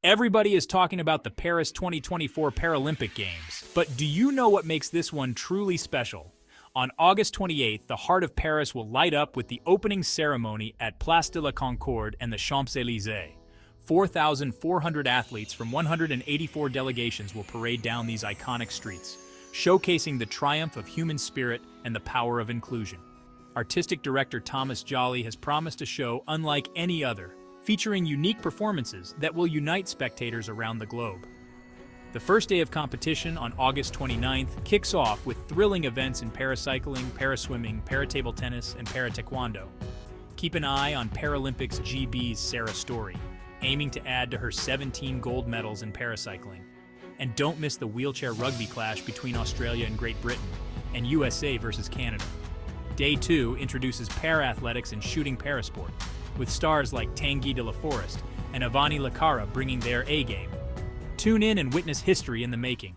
Everybody is talking about the Paris 2024 Paralympic Games, but do you know what makes this one truly special? On August 28th, the heart of Paris will light up with the opening ceremony at Place de la Concorde and the Champs-Élysées. 4,400 athletes from 184 delegations will parade down these iconic streets, showcasing the triumph of human spirit and the power of inclusion. Artistic director Thomas Joly has promised a show unlike any other, featuring unique performances that will unite spectators around the globe. The first day of competition on August 29th kicks off with thrilling events in paracycling, paraswimming, paratable tennis, and parataekwondo. Keep an eye on Paralympics GB's Sarah Story, aiming to add to her 17 gold medals in paracycling. And don't miss the wheelchair rugby clash between Australia and Great Britain, and USA versus Canada. Day 2 introduces para-athletics and shooting parasport, with stars like Tanguy de la Forest and Avani Lacara bringing their A-game. Tune in and witness history in the making.